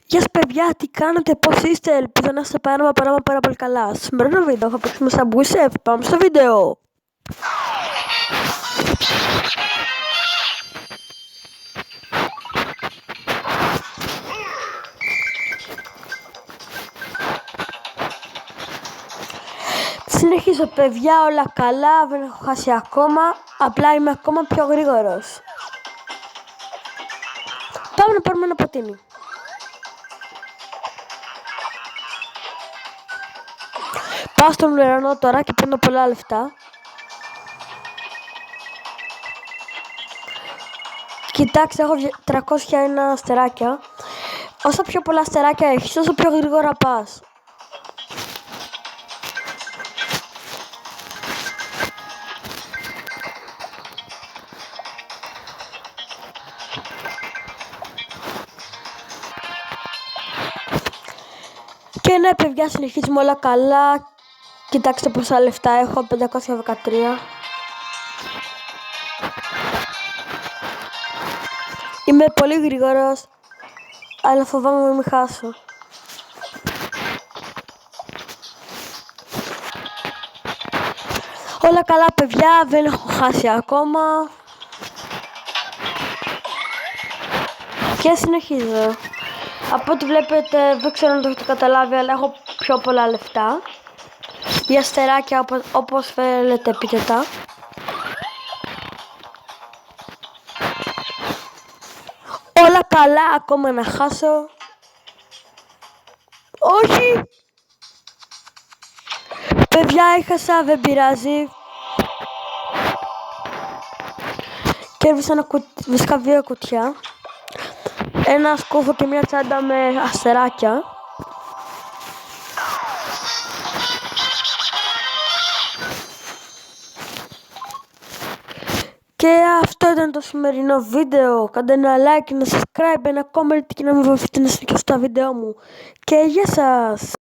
Γεια σας παιδιά, τι κάνετε, πώς είστε, ελπίζω να είστε πάρα πολύ καλά. Στο σημερινό βίντεο θα παίξουμε Subway Chef, πάμε στο βίντεο. Συνεχίζω παιδιά, όλα καλά, δεν έχω χάσει ακόμα, απλά είμαι ακόμα πιο γρήγορος. Πάμε να πάρουμε ένα ποτήρι. Πάω στον ουρανό τώρα και παίρνω πολλά λεφτά. Κοιτάξτε, έχω 301 αστεράκια. Όσο πιο πολλά αστεράκια έχεις, όσο πιο γρήγορα πας. Και ναι παιδιά, συνεχίζουμε όλα καλά. Κοιτάξτε πόσα λεφτά έχω, 513. Είμαι πολύ γρήγορος, αλλά φοβάμαι να μην χάσω. Όλα καλά παιδιά, δεν έχω χάσει ακόμα. Και συνεχίζω. Από ό,τι βλέπετε, δεν ξέρω αν το έχετε καταλάβει, αλλά έχω πιο πολλά λεφτά. Για αστεράκια, όπως θέλετε πείτε τα. Όλα καλά, ακόμα να χάσω. Όχι! Παιδιά, έχασα, δεν πειράζει. Κέρδισα βασικά 2 κουτιά. Ένα σκούφο και μια τσάντα με αστεράκια. Και αυτό ήταν το σημερινό βίντεο. Κάντε ένα like, ένα subscribe, ένα comment και να με βοηθήσετε να συνεχίσω τα βίντεο μου. Και γεια σας!